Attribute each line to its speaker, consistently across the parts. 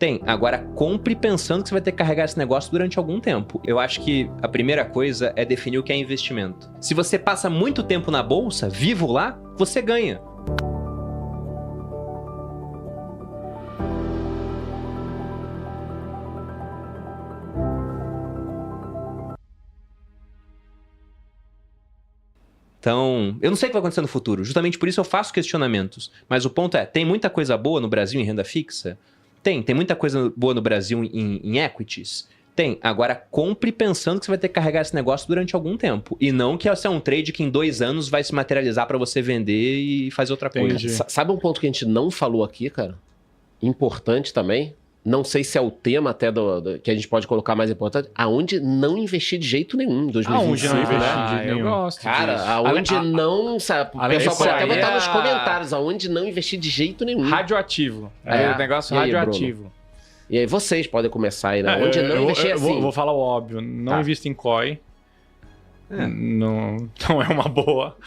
Speaker 1: Tem. Agora, compre pensando que você vai ter que carregar esse negócio durante algum tempo. Eu acho que a primeira coisa é definir o que é investimento. Se você passa muito tempo na bolsa, vivo lá, você ganha. Então, eu não sei o que vai acontecer no futuro. Justamente por isso eu faço questionamentos. Mas o ponto é, tem muita coisa boa no Brasil em renda fixa? Tem muita coisa boa no Brasil em equities? Tem. Agora, compre pensando que você vai ter que carregar esse negócio durante algum tempo. E não que esse é um trade que em 2 anos vai se materializar para você vender e fazer outra coisa.
Speaker 2: Sabe um ponto que a gente não falou aqui, cara? Importante também. Não sei se é o tema até que a gente pode colocar mais importante. Aonde não investir de jeito nenhum em 2025.
Speaker 3: Aonde não investir
Speaker 2: né?
Speaker 3: de jeito nenhum.
Speaker 4: Eu gosto
Speaker 2: Cara,
Speaker 4: disso.
Speaker 2: aonde não... Sabe, o pessoal pode até botar nos comentários. Aonde não investir de jeito nenhum.
Speaker 4: Radioativo. O negócio
Speaker 2: E aí,
Speaker 4: radioativo.
Speaker 2: Bruno? E aí vocês podem começar aí, né? Onde não investir assim.
Speaker 3: Vou falar o óbvio. Não invista em COI. Não é uma boa.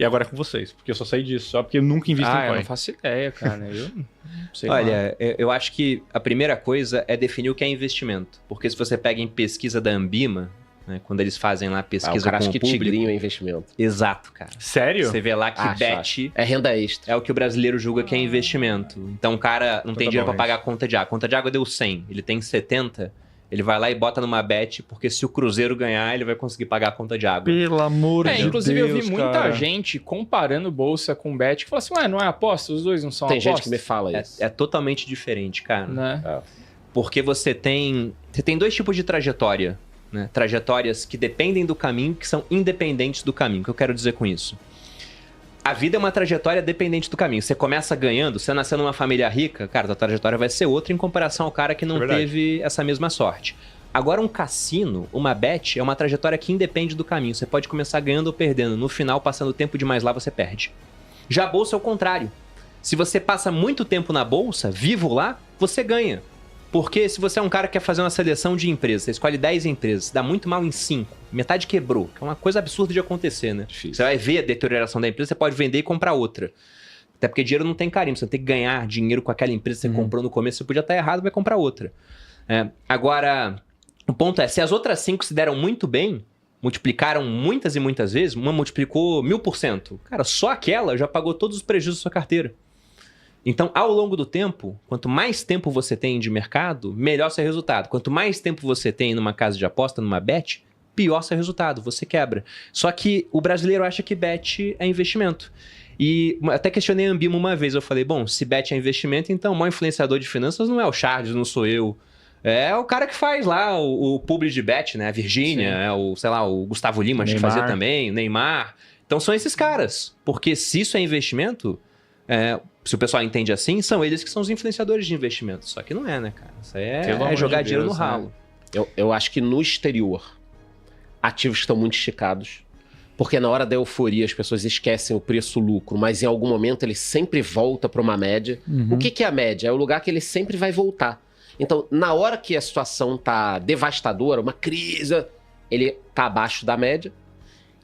Speaker 3: E agora é com vocês, porque eu só sei disso. Só porque eu nunca invisto em COI.
Speaker 4: Eu não faço ideia, cara. Eu não sei.
Speaker 1: Olha, eu acho que a primeira coisa é definir o que é investimento. Porque se você pega em pesquisa da Ambima, né, quando eles fazem lá pesquisa com o público...
Speaker 2: tigrinho é investimento.
Speaker 1: Exato, cara.
Speaker 3: Sério?
Speaker 1: Você vê lá que bet...
Speaker 2: É renda extra.
Speaker 1: É o que o brasileiro julga que é investimento. Então o cara não tem dinheiro para pagar a conta de água. A conta de água deu 100, ele tem 70... Ele vai lá e bota numa bet, porque se o Cruzeiro ganhar, ele vai conseguir pagar a conta de água.
Speaker 3: Pelo amor de Deus,
Speaker 4: inclusive eu vi muita
Speaker 3: cara.
Speaker 4: gente comparando bolsa com bet, que fala assim, ué, não é aposta? Os dois não são apostas?
Speaker 2: Tem gente que me fala isso.
Speaker 1: É totalmente diferente, cara.
Speaker 4: Né?
Speaker 1: Porque você tem 2 tipos de trajetória. Né? Trajetórias que dependem do caminho, que são independentes do caminho. O que eu quero dizer com isso? A vida é uma trajetória dependente do caminho. Você começa ganhando, você nasceu numa família rica, cara, a trajetória vai ser outra em comparação ao cara que não teve essa mesma sorte. Agora, um cassino, uma bet, é uma trajetória que independe do caminho. Você pode começar ganhando ou perdendo. No final, passando tempo demais lá, você perde. Já a bolsa é o contrário. Se você passa muito tempo na bolsa, vivo lá, você ganha. Porque se você é um cara que quer fazer uma seleção de empresas, você escolhe 10 empresas, dá muito mal em 5, metade quebrou, que é uma coisa absurda de acontecer, né? Difícil. Você vai ver a deterioração da empresa, você pode vender e comprar outra. Até porque dinheiro não tem carimbo, você tem que ganhar dinheiro com aquela empresa que você comprou no começo, você podia estar errado, vai comprar outra. Agora, o ponto é, se as outras 5 se deram muito bem, multiplicaram muitas e muitas vezes, uma multiplicou 1000%, cara, só aquela já pagou todos os prejuízos da sua carteira. Então, ao longo do tempo, quanto mais tempo você tem de mercado, melhor seu resultado. Quanto mais tempo você tem numa casa de aposta, numa bet, pior seu resultado, você quebra. Só que o brasileiro acha que bet é investimento. E até questionei a Ambima uma vez, eu falei, bom, se bet é investimento, então o maior influenciador de finanças não é o Charles, não sou eu. É o cara que faz lá o publi de bet, né? A Virgínia, o Gustavo Lima, acho que fazia também, o Neymar. Então são esses caras. Porque se isso é investimento... se o pessoal entende assim, são eles que são os influenciadores de investimento. Só que não é, né, cara? Isso aí é jogar dinheiro no ralo.
Speaker 2: Eu acho que no exterior, ativos estão muito esticados. Porque na hora da euforia as pessoas esquecem o preço-lucro, mas em algum momento ele sempre volta para uma média. O que é a média? É o lugar que ele sempre vai voltar. Então, na hora que a situação tá devastadora, uma crise, ele tá abaixo da média.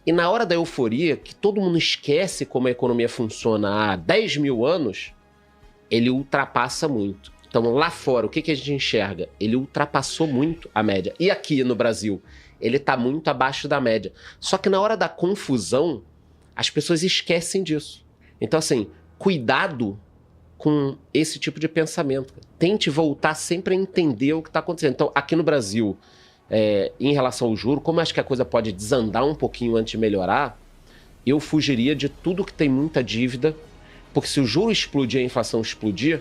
Speaker 2: E na hora da euforia, que todo mundo esquece como a economia funciona há 10 mil anos, ele ultrapassa muito. Então, lá fora, o que a gente enxerga? Ele ultrapassou muito a média. E aqui no Brasil, ele está muito abaixo da média. Só que na hora da confusão, as pessoas esquecem disso. Então, assim, cuidado com esse tipo de pensamento. Tente voltar sempre a entender o que está acontecendo. Então, aqui no Brasil... em relação ao juro, como eu acho que a coisa pode desandar um pouquinho antes de melhorar, eu fugiria de tudo que tem muita dívida, porque se o juro explodir, a inflação explodir,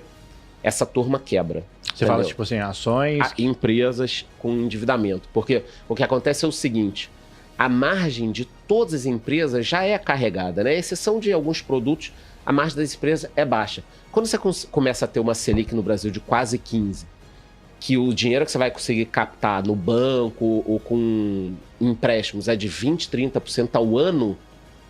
Speaker 2: essa turma quebra.
Speaker 3: Você fala, tipo assim, ações...
Speaker 2: Empresas com endividamento. Porque o que acontece é o seguinte, a margem de todas as empresas já é carregada, né? A exceção de alguns produtos, a margem das empresas é baixa. Quando você começa a ter uma Selic no Brasil de quase 15%, que o dinheiro que você vai conseguir captar no banco ou com empréstimos é de 20%, 30% ao ano,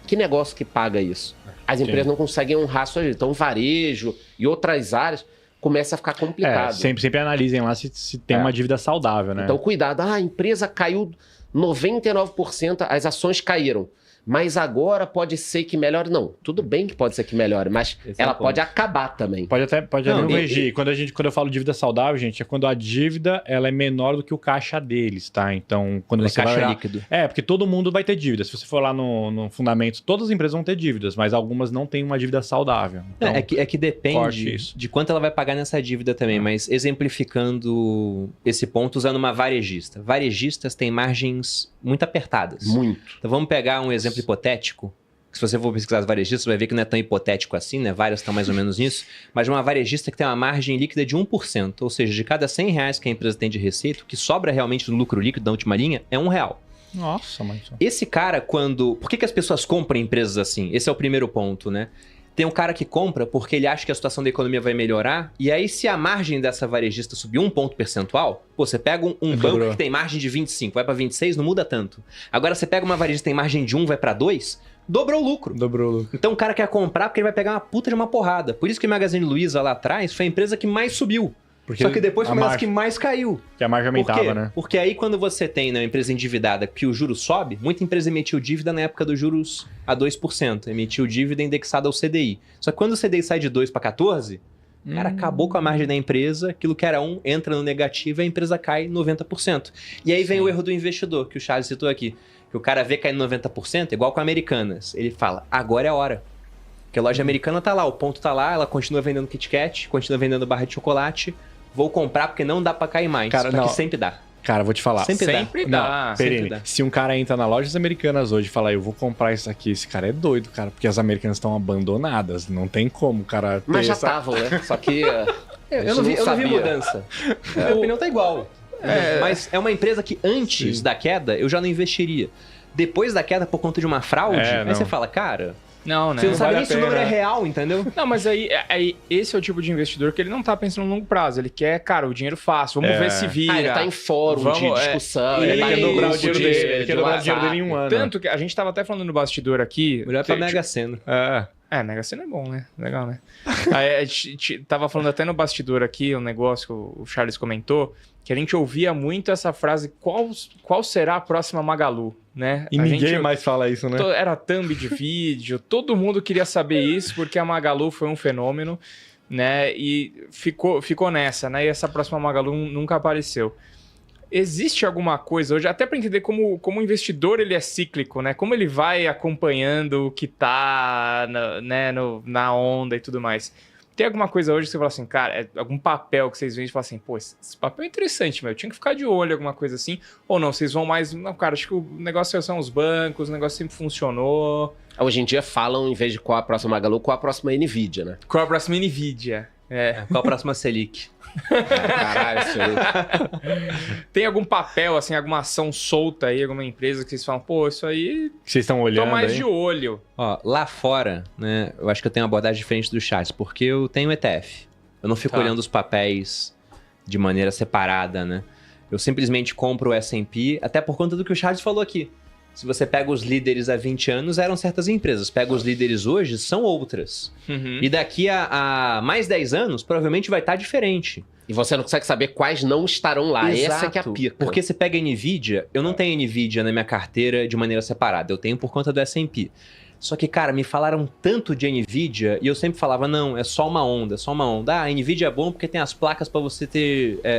Speaker 2: que negócio que paga isso? As empresas não conseguem honrar sua dívida. Então, varejo e outras áreas começa a ficar complicado.
Speaker 3: Sempre analisem lá se tem uma dívida saudável, né?
Speaker 2: Então, cuidado. A empresa caiu 99%, as ações caíram. mas agora pode ser que melhore. Não, tudo bem que pode ser que melhore, mas ela pode acabar também.
Speaker 3: Pode até não corrigir. Quando eu falo dívida saudável, gente, é quando a dívida ela é menor do que o caixa deles, tá? Então, quando você
Speaker 1: caixa
Speaker 3: vai olhar...
Speaker 1: líquido.
Speaker 3: Porque todo mundo vai ter dívida. Se você for lá no fundamento, todas as empresas vão ter dívidas, mas algumas não têm uma dívida saudável. Então,
Speaker 1: é que depende de quanto ela vai pagar nessa dívida também, mas exemplificando esse ponto usando uma varejista. Varejistas têm margens muito apertadas.
Speaker 2: Muito.
Speaker 1: Então vamos pegar um exemplo hipotético. Se você for pesquisar as varejistas, você vai ver que não é tão hipotético assim, né? Várias estão mais ou menos nisso. Mas uma varejista que tem uma margem líquida de 1%. Ou seja, de cada R$100 que a empresa tem de receita, o que sobra realmente no lucro líquido da última linha é R$1.
Speaker 3: Nossa, mas...
Speaker 1: Esse cara, quando... Por que as pessoas compram empresas assim? Esse é o primeiro ponto, né? Tem um cara que compra porque ele acha que a situação da economia vai melhorar, e aí se a margem dessa varejista subir 1 ponto percentual, você pega um banco que tem margem de 25, vai para 26, não muda tanto. Agora você pega uma varejista que tem margem de 1, vai para 2, dobrou o lucro. Então o cara quer comprar porque ele vai pegar uma puta de uma porrada. Por isso que o Magazine Luiza lá atrás foi a empresa que mais subiu. Só que depois foi uma das que mais caiu.
Speaker 3: Que a margem aumentava, né?
Speaker 1: Porque aí quando você tem uma empresa endividada que o juro sobe, muita empresa emitiu dívida na época dos juros a 2%. Emitiu dívida indexada ao CDI. Só que quando o CDI sai de 2 para 14, cara, acabou com a margem da empresa, aquilo que era 1 entra no negativo e a empresa cai 90%. E aí vem o erro do investidor, que o Charles citou aqui. Que o cara vê cair 90%, igual com Americanas. Ele fala, agora é a hora. Porque a loja americana tá lá, o ponto tá lá, ela continua vendendo Kit Kat, continua vendendo barra de chocolate. Vou comprar porque não dá pra cair mais.
Speaker 3: Cara,
Speaker 1: só que sempre dá.
Speaker 3: Cara, vou te falar.
Speaker 4: Sempre dá.
Speaker 3: Perini, se um cara entra na lojas americanas hoje e fala, eu vou comprar isso aqui, esse cara é doido, cara, porque as americanas estão abandonadas. Não tem como, cara.
Speaker 2: Mas já estavam, né? Só que.
Speaker 1: Eu não vi mudança. Minha opinião tá igual. Mas é uma empresa que antes da queda eu já não investiria. Depois da queda, por conta de uma fraude, aí você fala, cara.
Speaker 4: Não, né?
Speaker 1: Você não sabe nem se o número é real, entendeu?
Speaker 4: Não, mas aí esse é o tipo de investidor que ele não tá pensando no longo prazo. Ele quer, cara, o dinheiro fácil. Vamos ver se vira.
Speaker 2: Ele tá em fórum de discussão.
Speaker 3: Ele quer dobrar o
Speaker 2: dinheiro
Speaker 3: dinheiro dele. Ele quer dobrar o dinheiro dele em um ano.
Speaker 4: Tanto que a gente tava até falando no bastidor aqui.
Speaker 1: Melhor pra Mega Sena.
Speaker 4: Mega Sena é bom, né? Legal, né? Aí a gente tava falando até no bastidor aqui, um negócio que o Charles comentou, que a gente ouvia muito essa frase, qual será a próxima Magalu, né?
Speaker 3: E ninguém mais fala isso, né?
Speaker 4: Era thumb de vídeo, todo mundo queria saber isso, porque a Magalu foi um fenômeno, né? E ficou nessa, né? E essa próxima Magalu nunca apareceu. Existe alguma coisa hoje, até para entender como o investidor ele é cíclico, né? Como ele vai acompanhando o que tá na onda e tudo mais. Tem alguma coisa hoje que você fala assim, cara, algum papel que vocês veem e falam assim, pô, esse papel é interessante, eu tinha que ficar de olho, alguma coisa assim. Ou não, vocês vão mais, não, cara, acho que o negócio são os bancos, o negócio sempre funcionou.
Speaker 2: Hoje em dia falam, em vez de qual a próxima Magalu, qual a próxima Nvidia, né?
Speaker 4: Qual a próxima Nvidia?
Speaker 1: Qual a próxima Selic?
Speaker 2: Caralho,
Speaker 4: Tem algum papel, assim, alguma ação solta aí, alguma empresa que vocês falam, pô, isso aí...
Speaker 3: Vocês estão olhando
Speaker 4: tô mais
Speaker 3: aí?
Speaker 4: de olho.
Speaker 1: Ó, lá fora, né, eu acho que eu tenho uma abordagem diferente do Charles, porque eu tenho ETF. Eu não fico olhando os papéis de maneira separada, né? Eu simplesmente compro o S&P, até por conta do que o Charles falou aqui. Se você pega os líderes há 20 anos, eram certas empresas. Pega os líderes hoje, são outras. E daqui a mais 10 anos, provavelmente vai estar diferente.
Speaker 2: E você não consegue saber quais não estarão lá.
Speaker 1: Exato.
Speaker 2: Essa que é a pica.
Speaker 1: Porque você pega a Nvidia, eu não tenho Nvidia na minha carteira de maneira separada. Eu tenho por conta do S&P. Só que, cara, me falaram tanto de Nvidia e eu sempre falava, não, é só uma onda, é só uma onda. Ah, a Nvidia é bom porque tem as placas pra você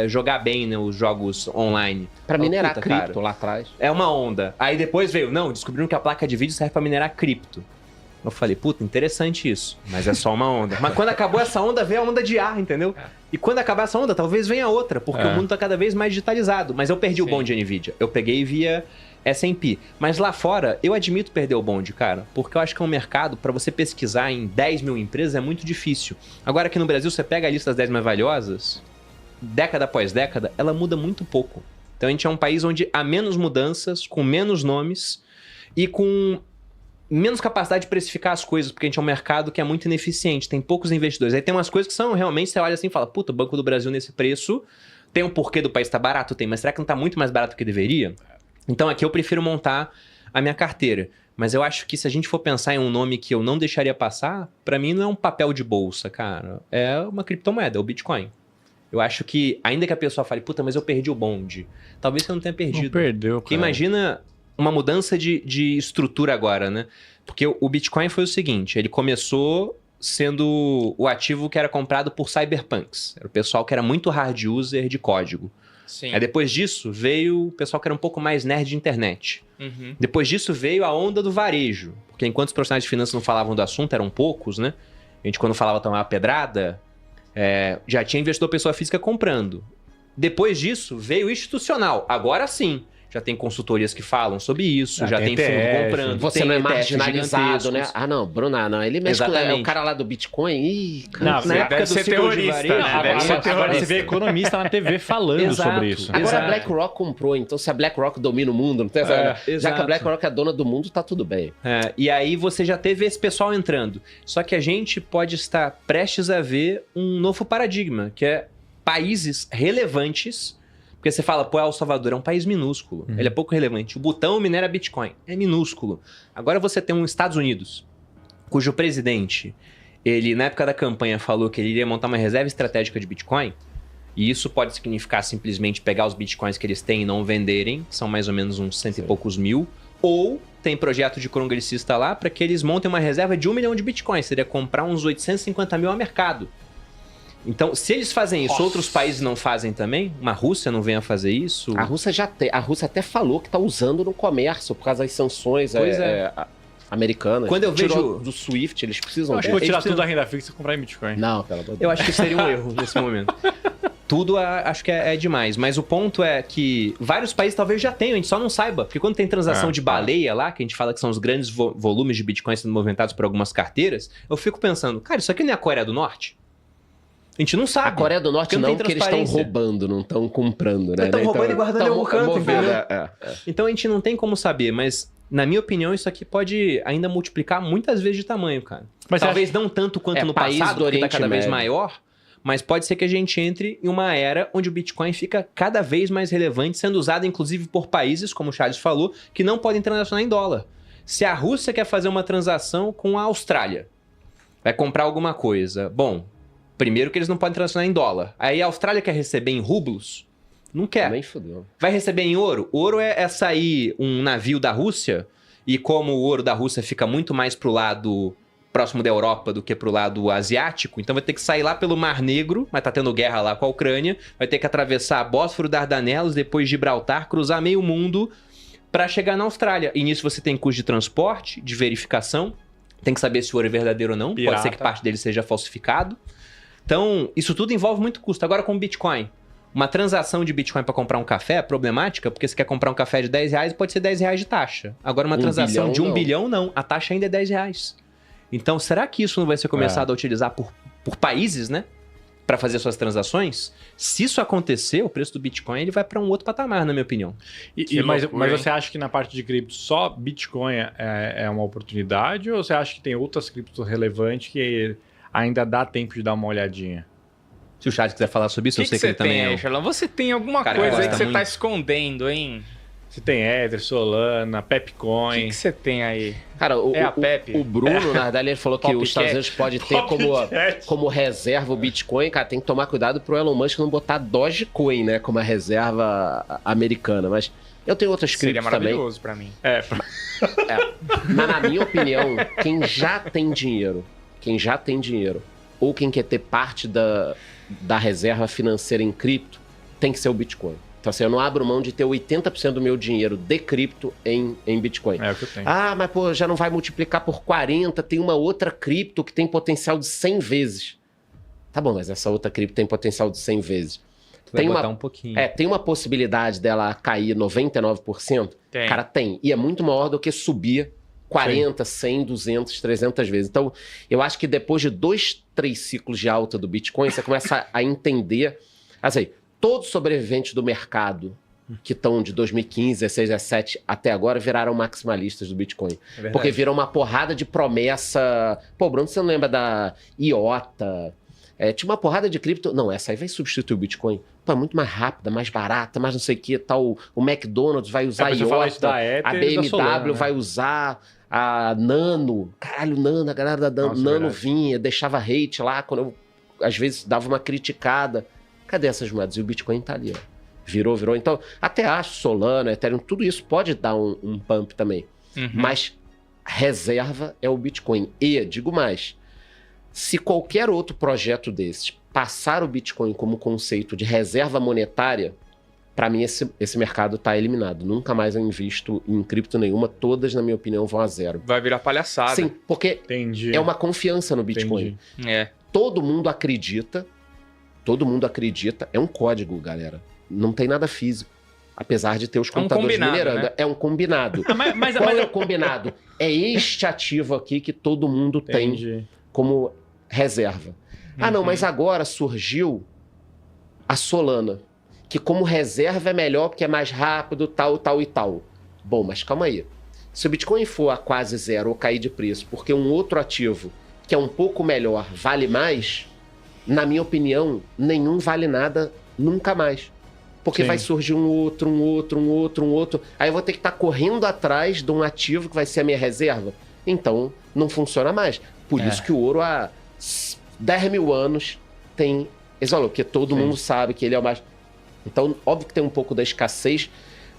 Speaker 1: jogar bem, né, os jogos online.
Speaker 2: Pra minerar
Speaker 1: puta,
Speaker 2: cripto
Speaker 1: cara,
Speaker 2: lá atrás.
Speaker 1: É uma onda. Aí depois veio, não, descobriram que a placa de vídeo serve pra minerar cripto. Eu falei, puta, interessante isso, mas é só uma onda. Mas quando acabou essa onda, veio a onda de ar, entendeu? E quando acabar essa onda, talvez venha outra, porque o mundo tá cada vez mais digitalizado. Mas eu perdi o bonde de Nvidia. Eu peguei via S&P. Mas lá fora, eu admito perder o bonde, cara, porque eu acho que é um mercado, pra você pesquisar em 10 mil empresas, é muito difícil. Agora aqui no Brasil, você pega a lista das 10 mais valiosas, década após década, ela muda muito pouco. Então a gente é um país onde há menos mudanças, com menos nomes e com menos capacidade de precificar as coisas, porque a gente é um mercado que é muito ineficiente, tem poucos investidores. Aí tem umas coisas que são realmente, você olha assim e fala, puta, o Banco do Brasil nesse preço, tem um porquê do país tá barato? Tem, mas será que não tá muito mais barato do que deveria? Então aqui eu prefiro montar a minha carteira. Mas eu acho que se a gente for pensar em um nome que eu não deixaria passar, pra mim não é um papel de bolsa, cara. É uma criptomoeda, é o Bitcoin. Eu acho que, ainda que a pessoa fale, puta, mas eu perdi o bonde. Talvez você não tenha perdido.
Speaker 3: Não perdeu, cara.
Speaker 1: Porque imagina uma mudança de estrutura agora, né? Porque o Bitcoin foi o seguinte, ele começou sendo o ativo que era comprado por cyberpunks. Era o pessoal que era muito hard user de código.
Speaker 4: Sim.
Speaker 1: Aí depois disso veio o pessoal que era um pouco mais nerd de internet.
Speaker 4: Uhum.
Speaker 1: Depois disso veio a onda do varejo. Porque enquanto os profissionais de finanças não falavam do assunto, eram poucos, né? A gente quando falava tomar uma pedrada, já tinha investidor pessoa física comprando. Depois disso veio o institucional. Agora sim. Já tem consultorias que falam sobre isso, já tem fundo comprando.
Speaker 2: Você
Speaker 1: tem
Speaker 2: não é
Speaker 1: ETFs
Speaker 2: marginalizado, né?
Speaker 1: gigantescos.
Speaker 2: Ah, não, Bruna, não. Ele mexe com o cara lá do Bitcoin. Ih,
Speaker 3: Não,
Speaker 1: na época
Speaker 4: deve
Speaker 1: do
Speaker 4: ser
Speaker 1: ciclo de
Speaker 4: terrorista,
Speaker 1: varejo,
Speaker 4: né? Deve ser
Speaker 3: Agora
Speaker 4: terrorista.
Speaker 3: você vê economista na TV falando
Speaker 1: Exato.
Speaker 3: sobre isso.
Speaker 2: Agora
Speaker 1: Exato.
Speaker 2: a BlackRock comprou, então se a BlackRock domina o mundo, não tem essa... Já que a
Speaker 1: exato.
Speaker 2: BlackRock é dona do mundo, tá tudo bem.
Speaker 1: E aí você já teve esse pessoal entrando. Só que a gente pode estar prestes a ver um novo paradigma, que é países relevantes. Porque você fala, pô, El Salvador é um país minúsculo. Ele é pouco relevante. O Butão minera Bitcoin. É minúsculo. Agora você tem um Estados Unidos, cujo presidente, ele na época da campanha falou que ele iria montar uma reserva estratégica de Bitcoin. E isso pode significar simplesmente pegar os Bitcoins que eles têm e não venderem. São mais ou menos uns 100 e poucos mil. Ou tem projeto de congressista lá para que eles montem uma reserva de 1 milhão de Bitcoins. Seria comprar uns 850 mil a mercado. Então, se eles fazem isso, outros países não fazem também? Uma Rússia não vem a fazer isso?
Speaker 2: A Rússia a Rússia até falou que tá usando no comércio por causa das sanções americanas.
Speaker 1: Quando eu
Speaker 2: Tirou
Speaker 1: vejo
Speaker 2: do SWIFT, eles precisam
Speaker 3: Eu acho que vou tirar
Speaker 1: precisam-
Speaker 3: tudo da renda fixa e comprar em Bitcoin.
Speaker 2: Não, pelo amor de Deus.
Speaker 1: Eu acho que seria um erro nesse momento. Tudo acho que é demais. Mas o ponto é que vários países talvez já tenham, a gente só não saiba. Porque quando tem transação de baleia lá, que a gente fala que são os grandes volumes de Bitcoin sendo movimentados por algumas carteiras, eu fico pensando, cara, isso aqui não é a Coreia do Norte? A gente não sabe.
Speaker 2: A Coreia do Norte
Speaker 1: Porque não
Speaker 2: não,
Speaker 1: tem
Speaker 2: porque eles estão
Speaker 1: transparência.
Speaker 2: roubando, não estão comprando, né?
Speaker 1: Estão roubando e guardando em algum canto,
Speaker 2: movendo,
Speaker 1: entendeu? Então a gente não tem como saber, mas na minha opinião isso aqui pode ainda multiplicar muitas vezes de tamanho, cara.
Speaker 3: Mas você
Speaker 1: Talvez não tanto quanto no
Speaker 2: país
Speaker 1: passado,
Speaker 2: do
Speaker 1: porque tá
Speaker 2: Oriente
Speaker 1: cada vez
Speaker 2: Médio.
Speaker 1: maior, mas pode ser que a gente entre em uma era onde o Bitcoin fica cada vez mais relevante, sendo usado inclusive por países, como o Charles falou, que não podem transacionar em dólar. Se a Rússia quer fazer uma transação com a Austrália, vai comprar alguma coisa, bom, primeiro que eles não podem transacionar em dólar. Aí a Austrália quer receber em rublos? Não quer.
Speaker 2: Também fudeu.
Speaker 1: Vai receber em ouro? Ouro é sair um navio da Rússia, e como o ouro da Rússia fica muito mais pro lado próximo da Europa do que pro lado asiático, então vai ter que sair lá pelo Mar Negro, mas tá tendo guerra lá com a Ucrânia, vai ter que atravessar Bósforo, Dardanelos, depois Gibraltar, cruzar meio mundo para chegar na Austrália. E nisso você tem custo de transporte, de verificação, tem que saber se o ouro é verdadeiro ou não,
Speaker 3: Pirata.
Speaker 1: pode ser que parte dele seja falsificado. Então, isso tudo envolve muito custo. Agora com o Bitcoin, uma transação de Bitcoin para comprar um café é problemática, porque você quer comprar um café de 10 reais, pode ser 10 reais de taxa. Agora uma transação de 1 bilhão, não. A taxa ainda é 10 reais. Então, será que isso não vai ser começado a utilizar por países, né? Para fazer suas transações? Se isso acontecer, o preço do Bitcoin ele vai para um outro patamar, na minha opinião.
Speaker 3: Mas
Speaker 4: loucura, hein?
Speaker 3: você acha que na parte de cripto só Bitcoin é uma oportunidade ou você acha que tem outras criptos relevantes que ainda dá tempo de dar uma olhadinha?
Speaker 1: Se o Charles quiser falar sobre isso,
Speaker 4: O
Speaker 1: eu sei que
Speaker 4: você
Speaker 1: ele também
Speaker 4: tem aí,
Speaker 1: é.
Speaker 4: Charlão? Você tem alguma
Speaker 1: Cara,
Speaker 4: coisa aí
Speaker 1: gosta
Speaker 4: que você
Speaker 1: muito.
Speaker 4: tá escondendo, hein?
Speaker 3: Você tem Ether, Solana,
Speaker 4: O
Speaker 3: Pepcoin.
Speaker 4: que você tem aí?
Speaker 2: Cara,
Speaker 4: É a Pepe?
Speaker 2: o Bruno, na verdade, ele falou que os Estados Unidos pode ter como reserva o Bitcoin. Cara, tem que tomar cuidado pro Elon Musk não botar Dogecoin, né? Como a reserva americana. Mas eu tenho outras
Speaker 4: Seria
Speaker 2: criptos também.
Speaker 4: maravilhoso pra mim.
Speaker 2: Mas na minha opinião, quem já tem dinheiro, ou quem quer ter parte da reserva financeira em cripto, tem que ser o Bitcoin. Então assim, eu não abro mão de ter 80% do meu dinheiro de cripto em Bitcoin.
Speaker 3: É o que eu tenho.
Speaker 2: Ah, mas pô, já não vai multiplicar por 40, tem uma outra cripto que tem potencial de 100 vezes. Tá bom, mas essa outra cripto tem potencial de 100 vezes.
Speaker 1: Vai botar um pouquinho.
Speaker 2: Tem uma possibilidade dela cair 99%?
Speaker 4: Tem.
Speaker 2: Cara, tem. E é muito maior do que subir 40, 100, 200, 300 vezes. Então, eu acho que depois de 2, 3 ciclos de alta do Bitcoin, você começa a entender... Assim, todos os sobreviventes do mercado que estão de 2015, 16, 17 até agora viraram maximalistas do Bitcoin. Porque viram uma porrada de promessa... Pô, Bruno, você não lembra da IOTA? Tinha uma porrada de cripto... Não, essa aí vai substituir o Bitcoin. Pô, é muito mais rápida, mais barata, mais não sei o que, tal. O McDonald's vai usar a
Speaker 3: Você fala isso
Speaker 2: IOTA,
Speaker 3: da Ether
Speaker 2: a
Speaker 3: e da
Speaker 2: BMW
Speaker 3: Solana, né?
Speaker 2: vai usar a Nano. Caralho, Nano, a galera da
Speaker 3: Nossa,
Speaker 2: Nano
Speaker 3: verdade.
Speaker 2: vinha, deixava hate lá, quando eu, às vezes, dava uma criticada. Cadê essas moedas? E o Bitcoin tá ali, ó. Virou. Então, até acho Solana, Ethereum, tudo isso pode dar um pump também. Mas reserva é o Bitcoin. E, digo mais, se qualquer outro projeto desses passar o Bitcoin como conceito de reserva monetária, para mim esse mercado está eliminado. Nunca mais eu invisto em cripto nenhuma. Todas, na minha opinião, vão a zero.
Speaker 4: Vai virar palhaçada.
Speaker 2: Sim, porque é uma confiança no Bitcoin. Todo mundo acredita, é um código, galera. Não tem nada físico. Apesar de ter os computadores minerando. Né? É um combinado. Qual é o combinado? É este ativo aqui que todo mundo tem como reserva. Não, mas agora surgiu a Solana, que como reserva é melhor porque é mais rápido, tal e tal. Bom, mas calma aí. Se o Bitcoin for a quase zero ou cair de preço porque um outro ativo que é um pouco melhor vale mais, na minha opinião, nenhum vale nada nunca mais. Porque vai surgir um outro. Aí eu vou ter que estar correndo atrás de um ativo que vai ser a minha reserva. Então, não funciona mais. Por isso que o ouro há 10 mil anos tem esse valor, porque todo mundo sabe que ele é o mais... Então, óbvio que tem um pouco da escassez,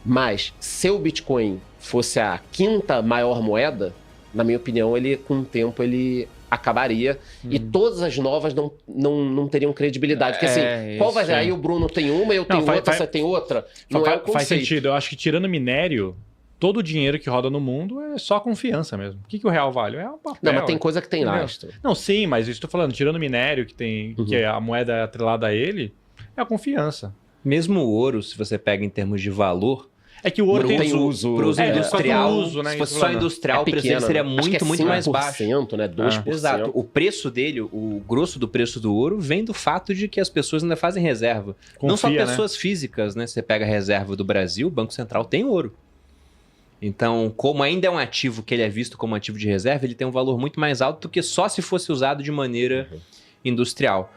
Speaker 2: mas se o Bitcoin fosse a 5ª maior moeda, na minha opinião, ele com o tempo ele acabaria e todas as novas não teriam credibilidade. Porque assim, qual vai ser? Aí o Bruno tem uma, eu tenho outra, você tem outra. Não é o conceito.
Speaker 3: Faz sentido. Eu acho que tirando minério, todo o dinheiro que roda no mundo é só confiança mesmo. O que o real vale? É um papel.
Speaker 2: Não, mas tem coisa que tem lastro.
Speaker 3: Não, sim, mas eu estou falando, tirando minério, que é a moeda atrelada a ele, é a confiança.
Speaker 1: Mesmo o ouro, se você pega em termos de valor...
Speaker 3: É que o ouro tem
Speaker 1: uso industrial.
Speaker 3: Uso, né,
Speaker 1: se fosse só industrial, o preço dele seria muito mais baixo.
Speaker 2: 5%, né? 2%.
Speaker 1: Exato. O preço dele, o grosso do preço do ouro, vem do fato de que as pessoas ainda fazem reserva. Não só pessoas físicas, né? Você pega a reserva do Brasil, o Banco Central tem ouro. Então, como ainda é um ativo que ele é visto como ativo de reserva, ele tem um valor muito mais alto do que só se fosse usado de maneira industrial.